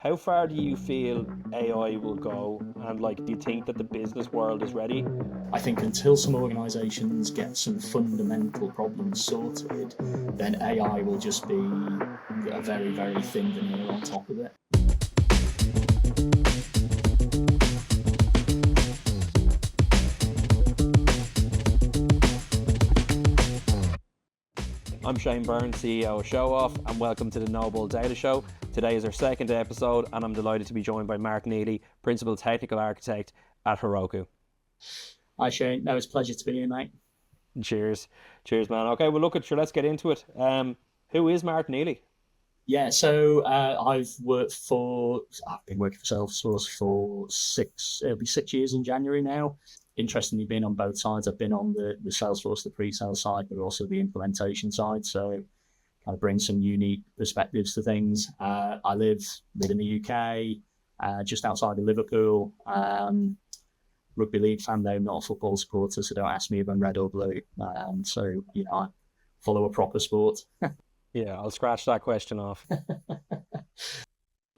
How far do you feel AI will go? And do you think that the business world is ready? I think until some organisations get some fundamental problems sorted, then AI will just be a very, very thin veneer on top of it. I'm Shane Byrne, CEO of ShowOff, and welcome to the Noble Data Show. Today is our second episode, and I'm delighted to be joined by Martin Eley, Principal Technical Architect at Heroku. Hi Shane, no, it's a pleasure to be here, mate. Cheers, man. Okay, well, let's get into it. Who is Martin Eley? Yeah, so I've been working for Salesforce for it'll be 6 years in January now. Interestingly, been on both sides. I've been on the Salesforce, the pre-sale side, but also the implementation side. So kind of bring some unique perspectives to things. I live in the UK, just outside of Liverpool. Rugby league fan though, not a football supporter, so don't ask me if I'm red or blue. I follow a proper sport. Yeah, I'll scratch that question off.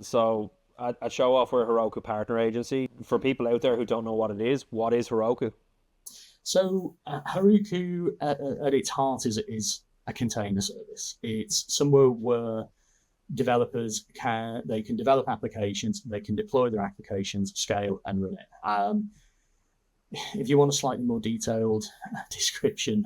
So at ShowOff, we're a Heroku partner agency. For people out there who don't know what is Heroku? So Heroku at its heart is a container service. It's somewhere where developers can develop applications, they can deploy their applications, scale and run it. If you want a slightly more detailed description,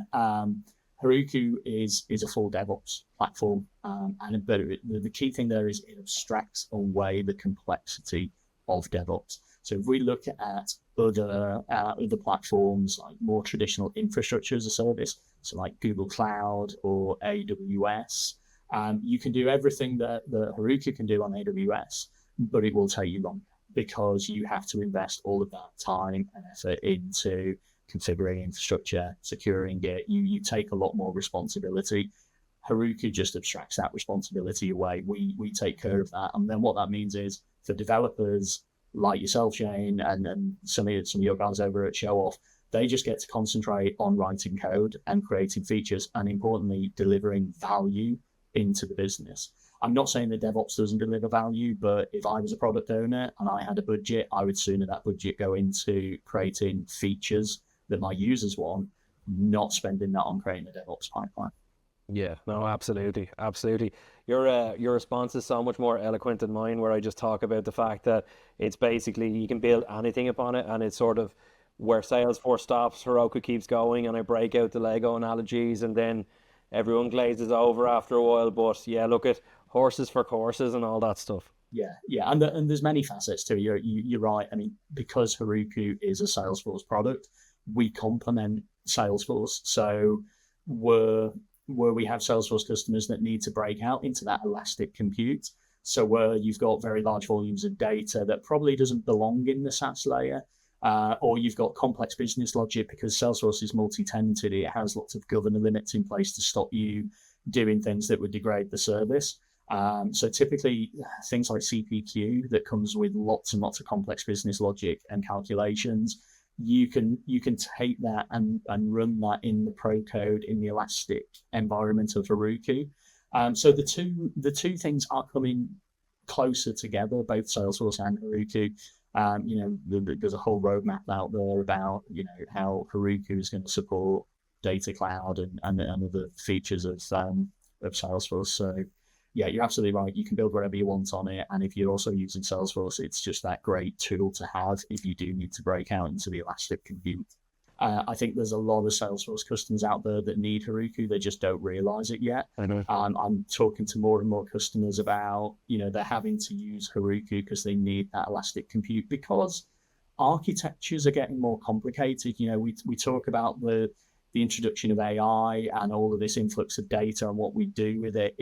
Heroku is a full DevOps platform, but the key thing there is it abstracts away the complexity of DevOps. So if we look at other platforms like more traditional infrastructure as a service, so like Google Cloud or AWS, you can do everything that Heroku can do on AWS, but it will take you longer because you have to invest all of that time and effort into configuring infrastructure, securing it. You take a lot more responsibility. Heroku just abstracts that responsibility away. We take care of that. And then what that means is for developers like yourself, Shane, and some of your guys over at ShowOff, they just get to concentrate on writing code and creating features and importantly, delivering value into the business. I'm not saying that DevOps doesn't deliver value, but if I was a product owner and I had a budget, I would sooner that budget go into creating features that my users want, not spending that on creating a DevOps pipeline. Yeah, no, absolutely. Your response is so much more eloquent than mine, where I just talk about the fact that it's basically you can build anything upon it, and it's sort of where Salesforce stops, Heroku keeps going, and I break out the Lego analogies, and then everyone glazes over after a while. But yeah, look at horses for courses and all that stuff. Yeah, and there's many facets to it. You're right. I mean, because Heroku is a Salesforce product, we complement Salesforce. So where we have Salesforce customers that need to break out into that elastic compute. So where you've got very large volumes of data that probably doesn't belong in the SaaS layer, or you've got complex business logic because Salesforce is multi-tenanted. It has lots of governor limits in place to stop you doing things that would degrade the service. So typically things like CPQ that comes with lots and lots of complex business logic and calculations, you can take that and run that in the pro code in the elastic environment of Heroku. So the two things are coming closer together, both Salesforce and Heroku. There's a whole roadmap out there about how Heroku is going to support data cloud and other features of Salesforce. So yeah, you're absolutely right. You can build whatever you want on it. And if you're also using Salesforce, it's just that great tool to have if you do need to break out into the elastic compute. I think there's a lot of Salesforce customers out there that need Heroku. They just don't realize it yet. I know. I'm talking to more and more customers about, they're having to use Heroku because they need that elastic compute because architectures are getting more complicated. We talk about the introduction of AI and all of this influx of data and what we do with it.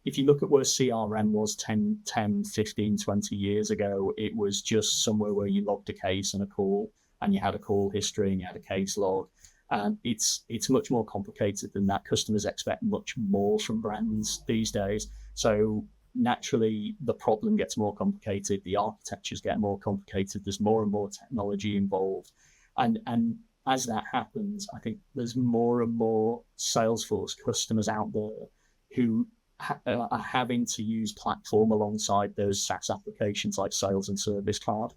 If you look at where CRM was 10, 15, 20 years ago, it was just somewhere where you logged a case and a call, and you had a call history and you had a case log. It's much more complicated than that. Customers expect much more from brands these days. So naturally, the problem gets more complicated. The architectures get more complicated. There's more and more technology involved. And as that happens, I think there's more and more Salesforce customers out there who having to use platform alongside those SaaS applications like Sales and Service Cloud.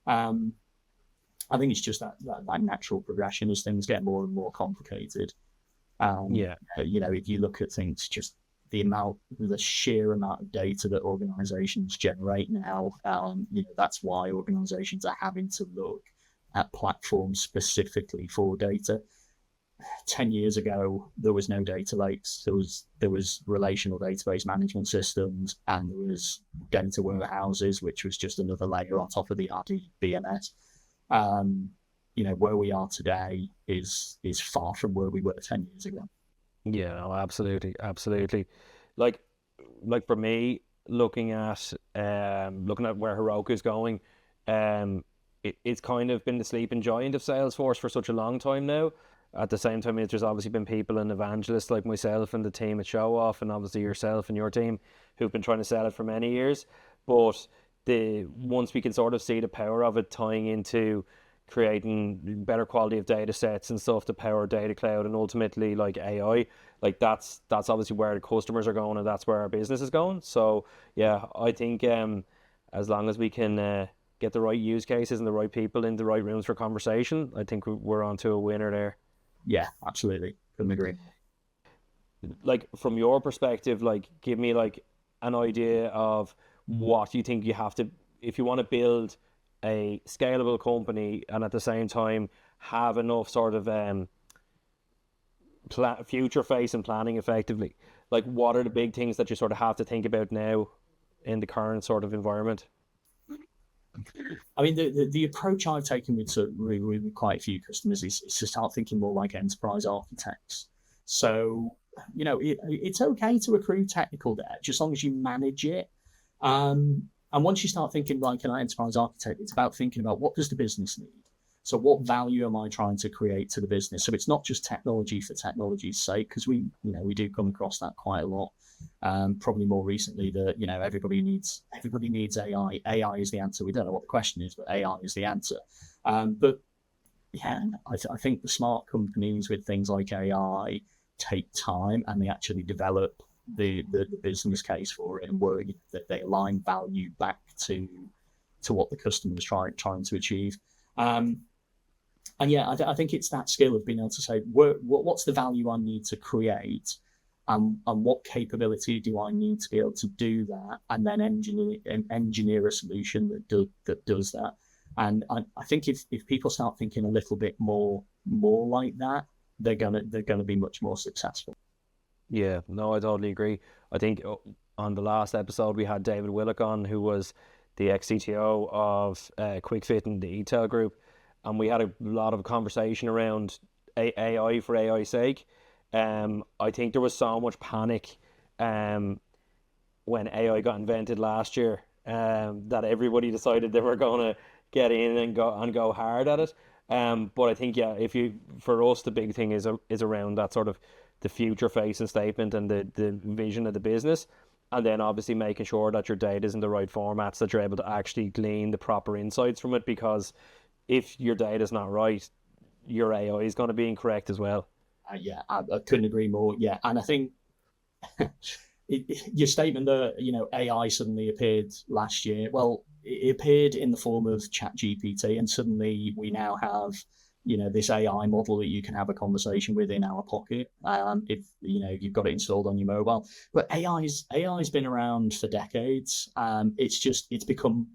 I think it's just that natural progression as things get more and more complicated. Yeah. If you look at things, just the sheer amount of data that organizations generate now, that's why organizations are having to look at platforms specifically for data. 10 years ago, there was no data lakes. There was relational database management systems, and there was data warehouses, which was just another layer on top of the RDBMS. Where we are today is far from where we were 10 years ago. Yeah, no, absolutely, absolutely. Like for me, looking at where Heroku is going, it's kind of been the sleeping giant of Salesforce for such a long time now. At the same time, there's obviously been people and evangelists like myself and the team at Show Off, and obviously yourself and your team, who've been trying to sell it for many years. But once we can sort of see the power of it tying into creating better quality of data sets and stuff to power data cloud and ultimately like AI, like that's obviously where the customers are going, and that's where our business is going. So yeah, I think as long as we can get the right use cases and the right people in the right rooms for conversation, I think we're on to a winner there. Yeah, absolutely. Couldn't agree. Like from your perspective, like give me like an idea of what you think you have to, if you want to build a scalable company and at the same time have enough sort of future face and planning effectively. Like what are the big things that you sort of have to think about now in the current sort of environment? I mean, the approach I've taken with quite a few customers is to start thinking more like enterprise architects. So, it's okay to accrue technical debt just as long as you manage it. And once you start thinking like an enterprise architect, it's about thinking about what does the business need? So what value am I trying to create to the business? So it's not just technology for technology's sake, because we do come across that quite a lot. Probably more recently that everybody needs AI. AI is the answer. We don't know what the question is, but AI is the answer. But yeah, I think the smart companies with things like AI take time and they actually develop the business case for it, and work that they align value back to what the customer is trying to achieve. And yeah, I think it's that skill of being able to say what's the value I need to create. And what capability do I need to be able to do that, and then engineer a solution that does that. And I think if people start thinking a little bit more like that, they're gonna be much more successful. Yeah, no, I totally agree. I think on the last episode we had David Willock on, who was the ex-CTO of QuickFit and the E-Tail group, and we had a lot of conversation around AI for AI's sake. I think there was so much panic when AI got invented last year, that everybody decided they were going to get in and go hard at it. But I think for us the big thing is around that sort of the future facing statement and the vision of the business, and then obviously making sure that your data is in the right formats, that you're able to actually glean the proper insights from it, because if your data is not right, your AI is going to be incorrect as well. Yeah, I couldn't agree more. Yeah, and I think your statement that AI suddenly appeared last year. Well, it appeared in the form of ChatGPT, and suddenly we now have this AI model that you can have a conversation with in our pocket, if you've got it installed on your mobile. But AI's been around for decades. It's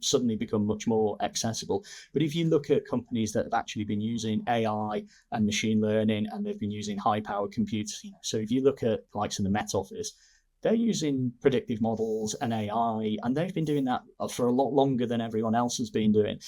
suddenly become much more accessible. But if you look at companies that have actually been using AI and machine learning, and they've been using high powered computers, so if you look at likes in the Met Office, they're using predictive models and AI, and they've been doing that for a lot longer than everyone else has been doing.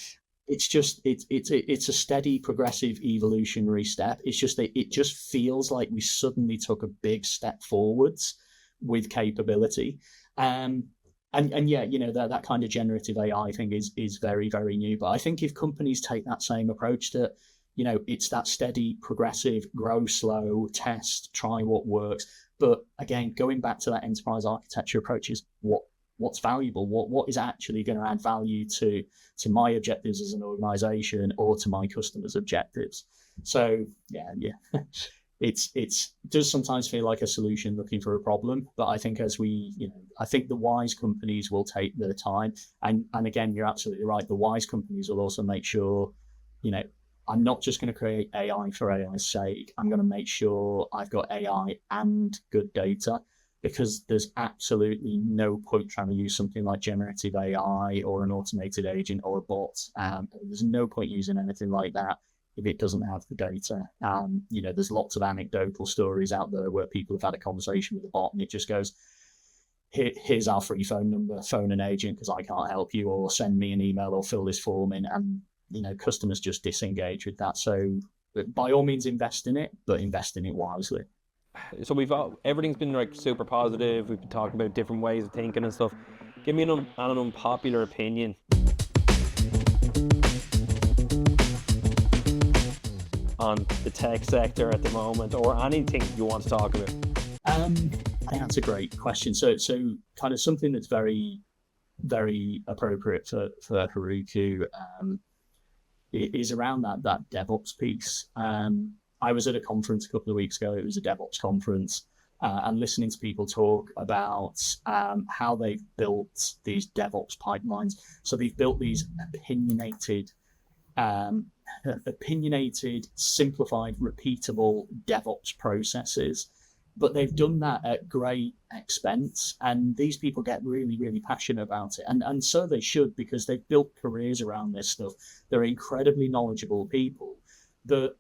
It's a steady, progressive, evolutionary step. It's just that it just feels like we suddenly took a big step forwards with capability. And yeah, that kind of generative AI thing is very, very new. But I think if companies take that same approach, that it's that steady, progressive, grow slow, test, try what works. But again, going back to that enterprise architecture approach is what's valuable, what is actually going to add value to my objectives as an organization or to my customers' objectives. So yeah, it does sometimes feel like a solution looking for a problem. But I think I think the wise companies will take their time. And again, you're absolutely right. The wise companies will also make sure, I'm not just going to create AI for AI's sake. I'm going to make sure I've got AI and good data, because there's absolutely no point trying to use something like generative AI or an automated agent or a bot. There's no point using anything like that if it doesn't have the data. There's lots of anecdotal stories out there where people have had a conversation with a bot and it just goes, here's our free phone number, phone an agent because I can't help you, or send me an email or fill this form in. And, customers just disengage with that. So by all means, invest in it, but invest in it wisely. So everything's been like super positive. We've been talking about different ways of thinking and stuff. Give me an unpopular opinion on the tech sector at the moment, or anything you want to talk about. I think that's a great question. So kind of something that's very, very appropriate for Heroku is around that DevOps piece. I was at a conference a couple of weeks ago. It was a DevOps conference, and listening to people talk about how they've built these DevOps pipelines. So they've built these opinionated, simplified, repeatable DevOps processes. But they've done that at great expense, and these people get really, really passionate about it. And so they should, because they've built careers around this stuff. They're incredibly knowledgeable people that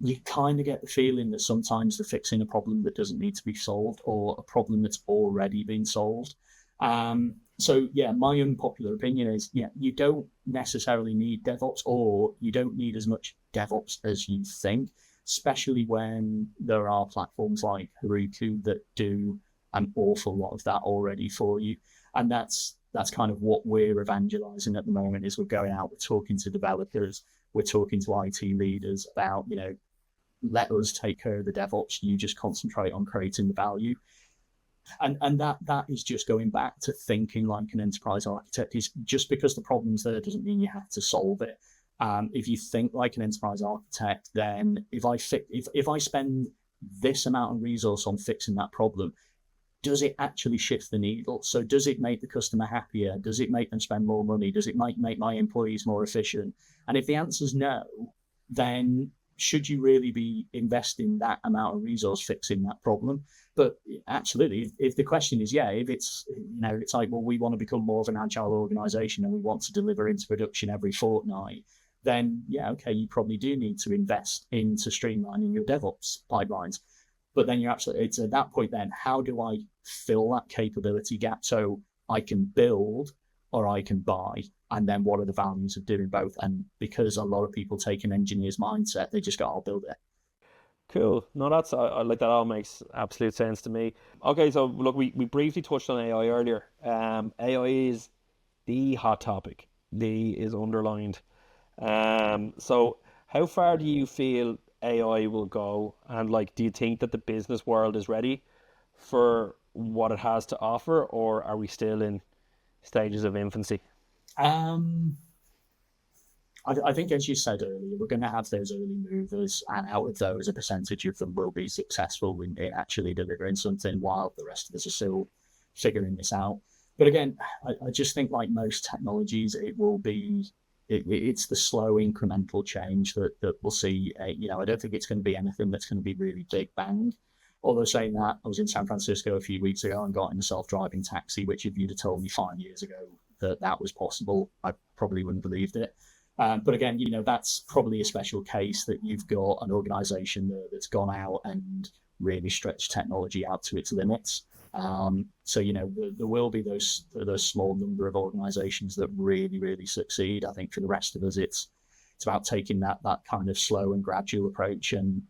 you kind of get the feeling that sometimes they're fixing a problem that doesn't need to be solved, or a problem that's already been solved. So yeah, my unpopular opinion is, you don't necessarily need DevOps, or you don't need as much DevOps as you think, especially when there are platforms like Heroku that do an awful lot of that already for you. And that's kind of what we're evangelizing at the moment. Is we're going out, we're talking to developers, we're talking to IT leaders about, let us take care of the DevOps, you just concentrate on creating the value. And that is just going back to thinking like an enterprise architect. Is just because the problem's there doesn't mean you have to solve it. If you think like an enterprise architect, then if I spend this amount of resource on fixing that problem, does it actually shift the needle? So does it make the customer happier? Does it make them spend more money? Does it make my employees more efficient? And if the answer is no, then should you really be investing that amount of resource fixing that problem? But absolutely, if the question is, if it's, it's like, well, we want to become more of an agile organization and we want to deliver into production every fortnight, then you probably do need to invest into streamlining your DevOps pipelines. But then it's at that point then, how do I fill that capability gap so I can build or I can buy? And then what are the values of doing both? And because a lot of people take an engineer's mindset, they just go, I'll build it. Cool. No, I like that. All makes absolute sense to me. Okay, so look, we briefly touched on AI earlier. AI is the hot topic. The is underlined. So how far do you feel AI will go? And do you think that the business world is ready for what it has to offer, or are we still in stages of infancy? I think, as you said earlier, we're going to have those early movers, and out of those, a percentage of them will be successful in actually delivering something, while the rest of us are still figuring this out. But again, I just think, like most technologies, it will be it's the slow incremental change that we'll see. I don't think it's going to be anything that's going to be really big bang. Although saying that, I was in San Francisco a few weeks ago and got in a self-driving taxi, which if you'd have told me 5 years ago that was possible, I probably wouldn't have believed it. But again, that's probably a special case that you've got an organization that's gone out and really stretched technology out to its limits. So, there will be those small number of organizations that really, really succeed. I think for the rest of us, it's about taking that kind of slow and gradual approach and,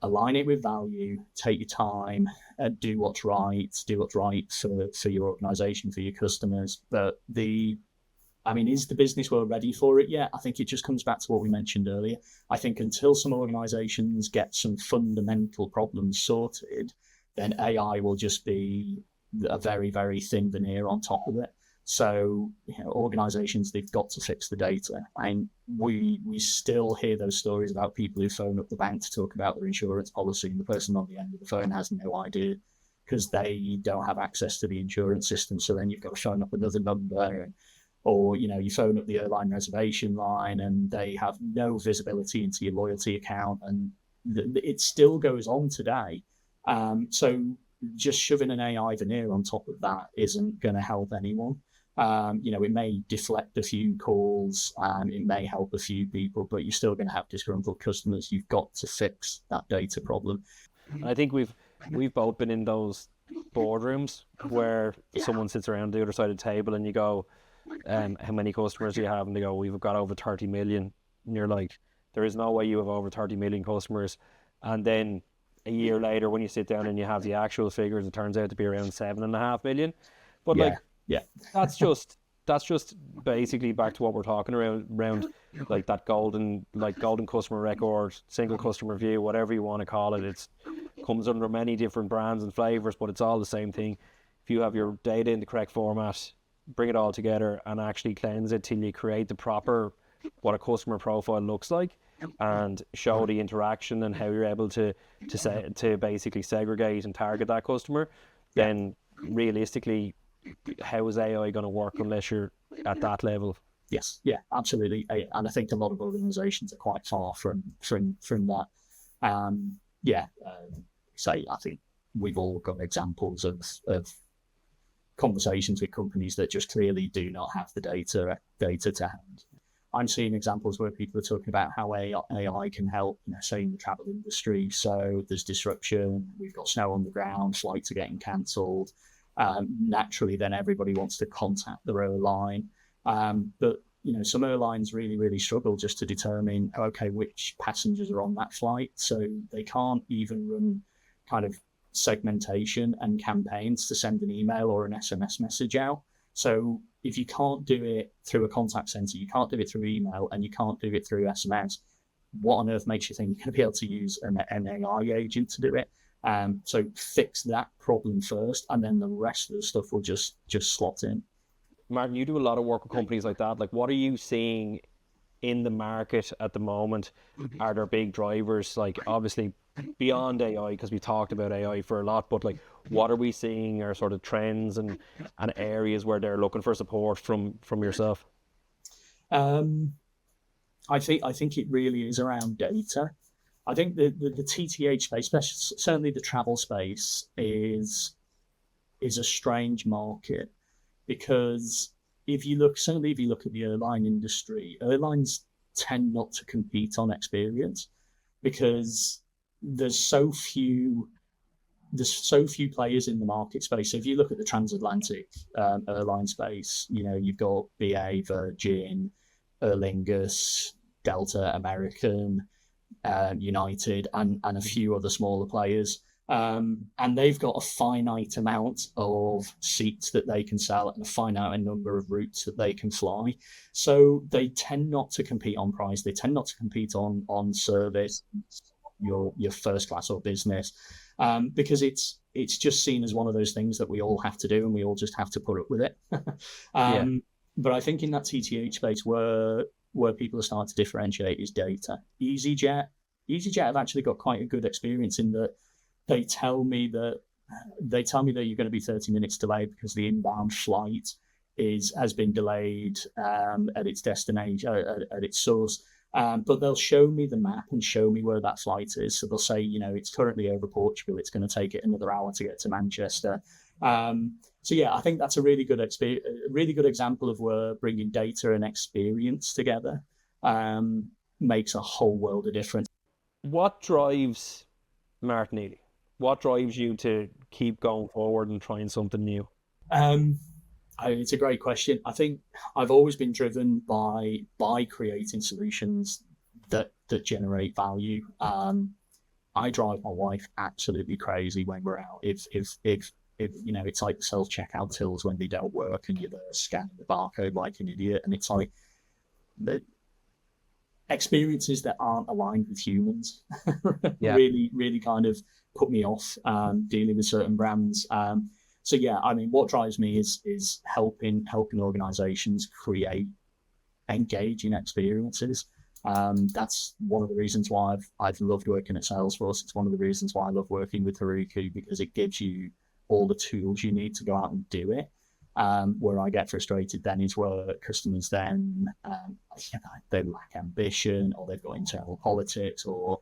align it with value, take your time, do what's right for your organization, for your customers. But is the business world ready for it yet? I think it just comes back to what we mentioned earlier. I think until some organizations get some fundamental problems sorted, then AI will just be a very, very thin veneer on top of it. So, organizations, they've got to fix the data. And we still hear those stories about people who phone up the bank to talk about their insurance policy, and the person on the end of the phone has no idea because they don't have access to the insurance system. So then you've got to phone up another number, or you phone up the airline reservation line and they have no visibility into your loyalty account, and it still goes on today. So just shoving an AI veneer on top of that isn't going to help anyone. It may deflect a few calls, it may help a few people, but you're still going to have disgruntled customers. You've got to fix that data problem. I think we've both been in those boardrooms where someone sits around the other side of the table and you go, how many customers do you have? And they go, we've got over 30 million. And you're like, there is no way you have over 30 million customers. And then a year later, when you sit down and you have the actual figures, it turns out to be around 7.5 million. But that's just basically back to what we're talking around like that golden customer record, single customer view, whatever you want to call it. It comes under many different brands and flavors, but it's all the same thing. If you have your data in the correct format, bring it all together and actually cleanse it till you create the proper, what a customer profile looks like, and show the interaction and how you're able to basically segregate and target that customer, then realistically, how is AI going to work unless you're at that level? Yes, yeah, absolutely. And I think a lot of organizations are quite far from that. So I think we've all got examples of conversations with companies that just clearly do not have the data to hand. I'm seeing examples where people are talking about how AI can help, say in the travel industry. So there's disruption, we've got snow on the ground, flights are getting cancelled. Naturally, then everybody wants to contact their airline. But some airlines really, really struggle just to determine, okay, which passengers are on that flight. So they can't even run kind of segmentation and campaigns to send an email or an SMS message out. So if you can't do it through a contact center, you can't do it through email, and you can't do it through SMS, what on earth makes you think you're going to be able to use an AI agent to do it? So fix that problem first, and then the rest of the stuff will just slot in. Martin, you do a lot of work with companies like that. Like, what are you seeing in the market at the moment? Are there big drivers, like obviously beyond AI, because we talked about AI for a lot, but like what are we seeing are sort of trends and areas where they're looking for support from yourself? I think it really is around data. I think the TTH space, certainly the travel space, is a strange market, because if you look at the airline industry, airlines tend not to compete on experience because there's so few players in the market space. So if you look at the transatlantic airline space, you've got BA, Virgin, Aer Lingus, Delta, American, United, and a few other smaller players. And they've got a finite amount of seats that they can sell and a finite number of routes that they can fly. So they tend not to compete on price. They tend not to compete on service, your first class or business, because it's just seen as one of those things that we all have to do and we all just have to put up with it. But I think in that TTH space where people are starting to differentiate is data. EasyJet have actually got quite a good experience in that they tell me that you're going to be 30 minutes delayed because the inbound flight has been delayed at its destination, at its source. But they'll show me the map and show me where that flight is. So they'll say, it's currently over Portugal. It's going to take it another hour to get to Manchester. So yeah, I think that's a really good example of where bringing data and experience together makes a whole world of difference. What drives Martin Eley? What drives you to keep going forward and trying something new? It's a great question. I think I've always been driven by creating solutions that generate value. I drive my wife absolutely crazy when we're out. If it's like the self-checkout tills when they don't work and you're there scanning the barcode like an idiot, and it's like the experiences that aren't aligned with humans really kind of put me off dealing with certain brands. So yeah, I mean, what drives me is helping organizations create engaging experiences. That's one of the reasons why I've loved working at Salesforce. It's one of the reasons why I love working with Heroku, because it gives you all the tools you need to go out and do it. Where I get frustrated then is where customers then they lack ambition, or they've got internal politics, or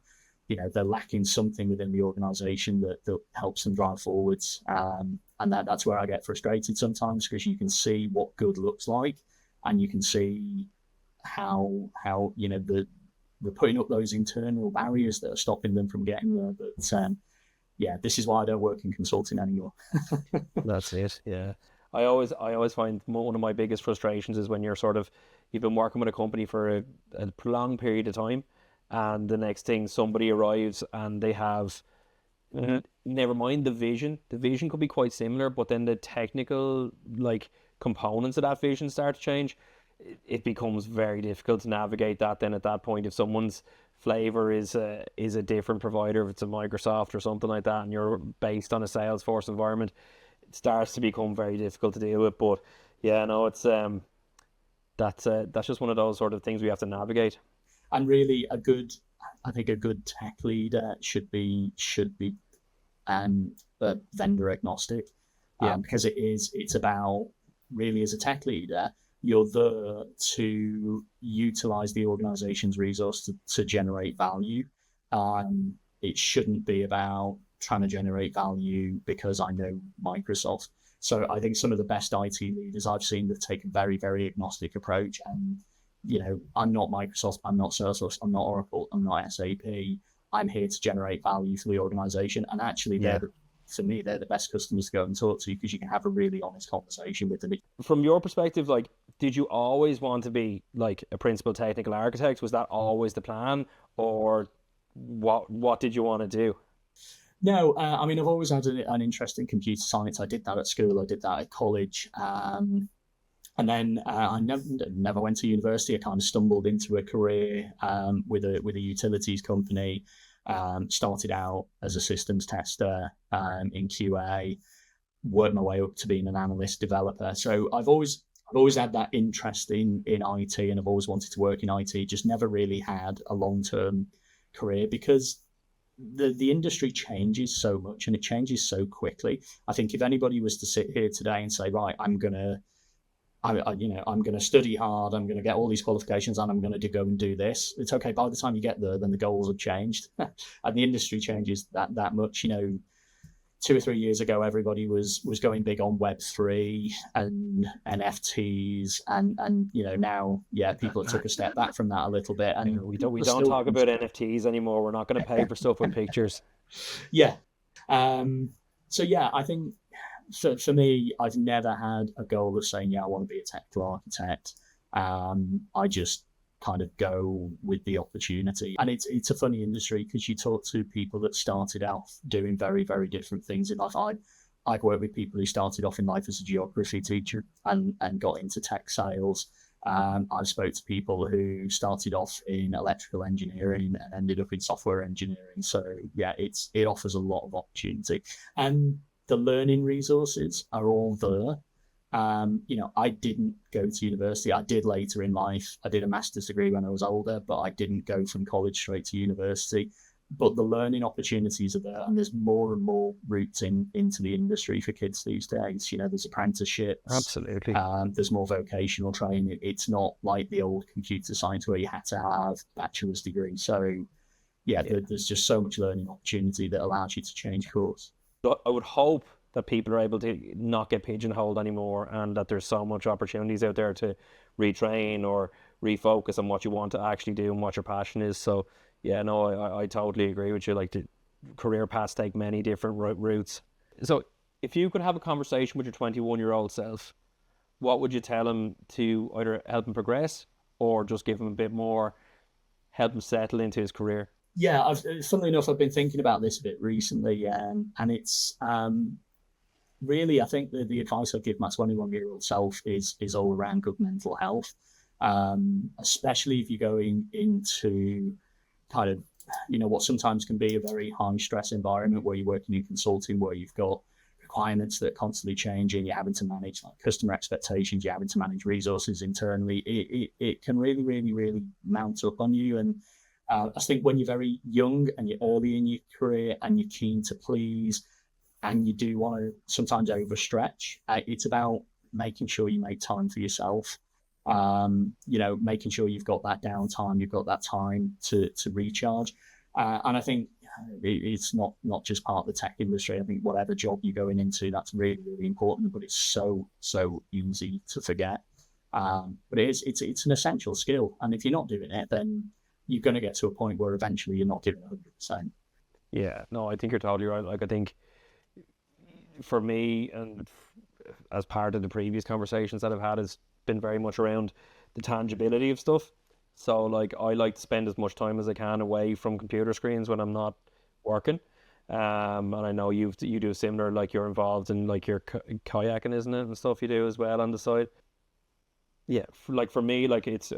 they're lacking something within the organization that helps them drive forwards. And that's where I get frustrated sometimes, because you can see what good looks like, and you can see how they're putting up those internal barriers that are stopping them from getting there. But yeah, this is why I don't work in consulting anymore. That's it. Yeah. I always find one of my biggest frustrations is when you've been working with a company for a prolonged period of time, and the next thing somebody arrives and they have, never mind the vision. The vision could be quite similar, but then the technical components of that vision start to change. It becomes very difficult to navigate that. Then at that point, if someone's flavor is a different provider, if it's a Microsoft or something like that, and you're based on a Salesforce environment, it starts to become very difficult to deal with. But yeah, no, it's that's just one of those sort of things we have to navigate. And really, I think a good tech leader should be vendor agnostic, Yeah, because it's about, really, as a tech leader, you're there to utilize the organization's resource to generate value. It shouldn't be about trying to generate value because I know Microsoft. So I think some of the best IT leaders I've seen that take a very, very agnostic approach. And, I'm not Microsoft, I'm not Salesforce, I'm not Oracle, I'm not SAP. I'm here to generate value for the organization. And actually, yeah. for me, they're the best customers to go and talk to, because you can have a really honest conversation with them. From your perspective, did you always want to be a principal technical architect? Was that always the plan, or what did you want to do? No, I mean, I've always had an interest in computer science. I did that at school. I did that at college. And then I never went to university. I kind of stumbled into a career with a utilities company. Started out as a systems tester in QA, worked my way up to being an analyst developer. So I've always had that interest in IT, and I've always wanted to work in IT. Just never really had a long-term career, because the industry changes so much and it changes so quickly. I think if anybody was to sit here today and say, right, I'm gonna study hard, I'm gonna get all these qualifications, and I'm gonna go and do this, it's okay. By the time you get there, then the goals have changed, and the industry changes that much. 2 or 3 years ago, everybody was going big on Web3 and NFTs, and now, yeah, people took a step back from that a little bit, and We don't talk about NFTs anymore. We're not going to pay for stuff with pictures. yeah. So yeah, I think for me, I've never had a goal of saying, yeah, I want to be a technical architect. I just kind of go with the opportunity. And it's a funny industry, because you talk to people that started off doing very, very different things in life. I've worked with people who started off in life as a geography teacher and got into tech sales. I've spoke to people who started off in electrical engineering and ended up in software engineering. So yeah, it offers a lot of opportunity, and the learning resources are all there. I didn't go to university. I did later in life. I did a master's degree when I was older, but I didn't go from college straight to university. But the learning opportunities are there, and there's more and more routes into the industry for kids these days. There's apprenticeships. Absolutely. There's more vocational training. It's not like the old computer science where you had to have a bachelor's degree. So yeah. There's just so much learning opportunity that allows you to change course. I would hope that people are able to not get pigeonholed anymore, and that there's so much opportunities out there to retrain or refocus on what you want to actually do and what your passion is. So yeah, no, I totally agree with you. The career paths take many different routes. So if you could have a conversation with your 21-year-old self, what would you tell him to either help him progress, or just give him a bit more, help him settle into his career? Yeah, funnily enough, I've been thinking about this a bit recently, and it's really, I think the advice I'd give my 21-year-old self is all around good mental health, especially if you're going into kind of, what sometimes can be a very high stress environment where you're working in consulting, where you've got requirements that are constantly changing. You're having to manage like customer expectations. You're having to manage resources internally. It can really, really, really mount up on you. And I think when you're very young and you're early in your career and you're keen to please, and you do want to sometimes overstretch, it's about making sure you make time for yourself. Making sure you've got that downtime, you've got that time to recharge. And I think it's not just part of the tech industry. I think whatever job you're going into, that's really, really important, but it's so easy to forget. But it's an essential skill. And if you're not doing it, then you're going to get to a point where eventually you're not giving 100%. Yeah, no, I think you're totally right. Like, I think for me, and as part of the previous conversations that I've had, has been very much around the tangibility of stuff. So like, I like to spend as much time as I can away from computer screens when I'm not working. And I know you do similar, like you're involved in like your kayaking, isn't it, and stuff you do as well on the side. Yeah, like for me, like it's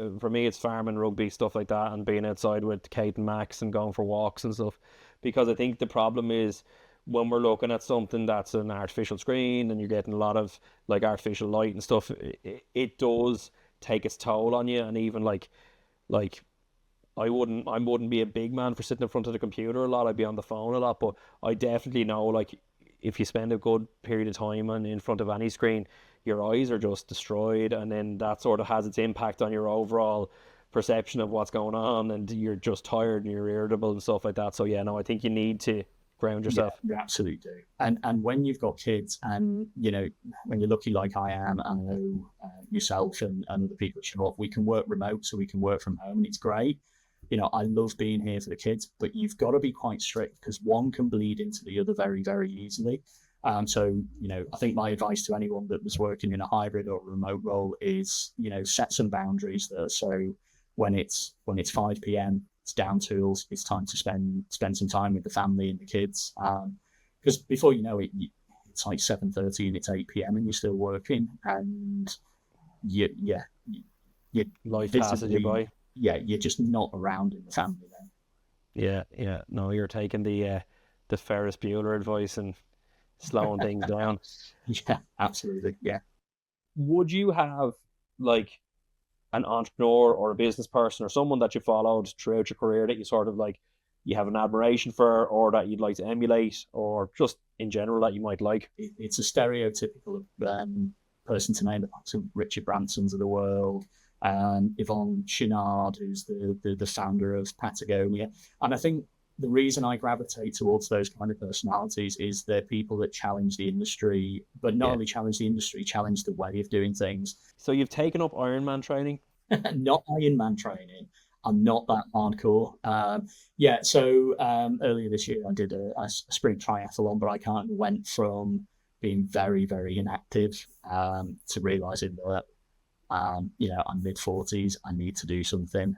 farming, rugby, stuff like that, and being outside with Kate and Max and going for walks and stuff. Because I think the problem is when we're looking at something that's an artificial screen and you're getting a lot of like artificial light and stuff, it does take its toll on you. And even like I wouldn't be a big man for sitting in front of the computer a lot. I'd be on the phone a lot, but I definitely know, like, if you spend a good period of time in front of any screen, your eyes are just destroyed, and then that sort of has its impact on your overall perception of what's going on, and you're just tired and you're irritable and stuff like that. So yeah, no, I think you need to ground Yeah, yourself. you absolutely do. And when you've got kids, and when you're lucky like I am, I know yourself and the people at Sharp, we can work remote, so we can work from home, and it's great. I love being here for the kids, but you've got to be quite strict because one can bleed into the other very, very easily. So, I think my advice to anyone that was working in a hybrid or a remote role is, set some boundaries there. So when it's 5 p.m., it's down tools, it's time to spend some time with the family and the kids. Because before you know it, it's like 7:30 and it's 8 p.m. and you're still working, and you Life passes you by. you're just not around in the family then. Yeah. No, you're taking the Ferris Bueller advice and slowing things down. Yeah, absolutely. Yeah. Would you have like an entrepreneur or a business person or someone that you followed throughout your career that you sort of like you have an admiration for, or that you'd like to emulate, or just in general that you might like? It's a stereotypical person to name, the likes of Richard Branson's of the world, Yvonne Chouinard, who's the founder of Patagonia. And I think the reason I gravitate towards those kind of personalities is they're people that challenge the industry, but not only challenge the industry, challenge the way of doing things. So you've taken up Ironman training? Not Ironman training. I'm not that hardcore. So earlier this year I did a sprint triathlon, but I kind of went from being very, very inactive to realizing that, I'm mid-40s, I need to do something.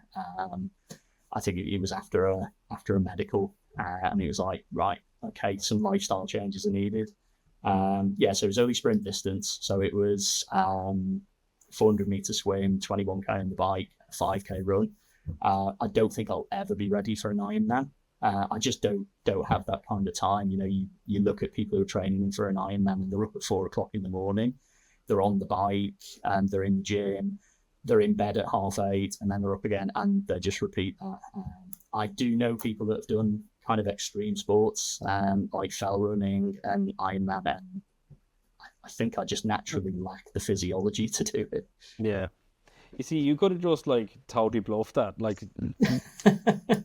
I think it was after a medical, and it was like, right, okay, some lifestyle changes are needed. So it was only sprint distance. So it was 400-meter swim, 21k on the bike, 5k run. I don't think I'll ever be ready for an Ironman. I just don't have that kind of time. You look at people who are training for an Ironman and they're up at 4 o'clock in the morning. They're on the bike and they're in the gym. They're in bed at 8:30 and then they're up again, and they just repeat that. I do know people that have done kind of extreme sports, like fell running and Ironman, and I think I just naturally lack the physiology to do it. Yeah. You see, you could have just like totally bluffed that. Like,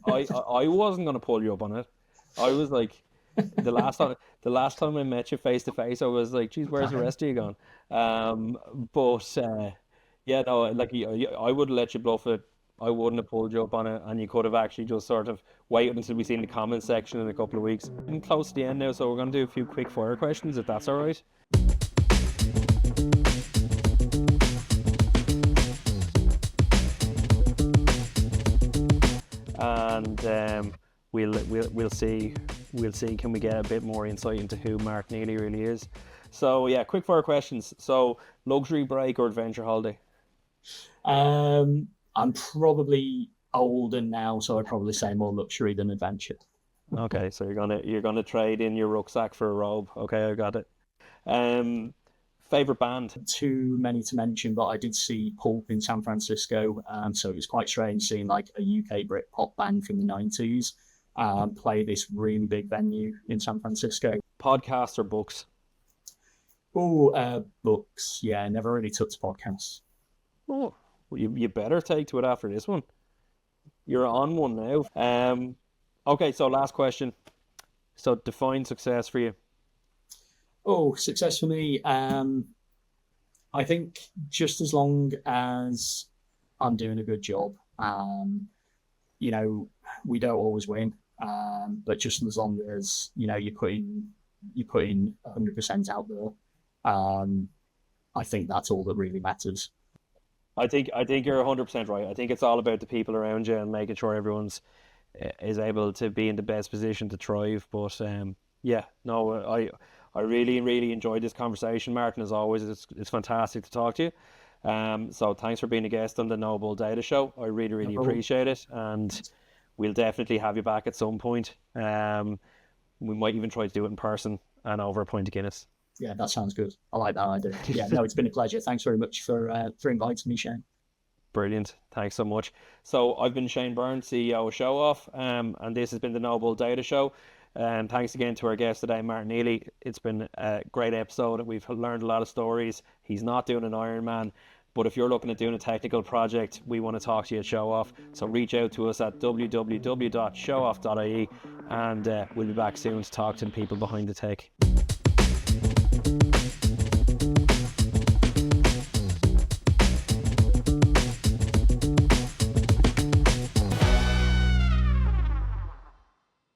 I wasn't gonna pull you up on it. I was like, the last time I met you face to face, I was like, geez, where's the rest of you gone? But yeah, no, like I would have let you bluff it. I wouldn't have pulled you up on it, and you could have actually just sort of waited until we see in the comment section in a couple of weeks. Getting close to the end now, so we're going to do a few quick fire questions, if that's all right. And we'll see can we get a bit more insight into who Martin Eley really is. So yeah, quick fire questions. So luxury break or adventure holiday? I'm probably older now, so I'd probably say more luxury than adventure. Okay, so you're gonna trade in your rucksack for a robe. Okay, I got it. Favorite band? Too many to mention, but I did see Pulp in San Francisco, so it was quite strange seeing like a UK Britpop band from the 90s play this really big venue in San Francisco. Podcasts or books? Books. Yeah, never really took to podcasts. Oh, well, you better take to it after this one. You're on one now. Okay, so last question. So define success for you. Oh, success for me. I think just as long as I'm doing a good job. You know, we don't always win, but just as long as you put in 100% out there, I think that's all that really matters. I think you're 100% right. I think it's all about the people around you and making sure everyone's is able to be in the best position to thrive. But yeah, no, I really enjoyed this conversation, Martin. As always, it's fantastic to talk to you. So thanks for being a guest on the Noble Data Show. I really problem. appreciate it, and we'll definitely have you back at some point. We might even try to do it in person and over a pint of Guinness. Yeah, that sounds good. I like that idea. Yeah, no, it's been a pleasure. Thanks very much for inviting me, Shane. Brilliant. Thanks so much. So I've been Shane Byrne, CEO of Show Off, and this has been the Noble Data Show. And thanks again to our guest today, Martin Eley. It's been a great episode. We've learned a lot of stories. He's not doing an Ironman, but if you're looking at doing a technical project, we want to talk to you at Show Off. So reach out to us at www.showoff.ie, and we'll be back soon to talk to the people behind the tech.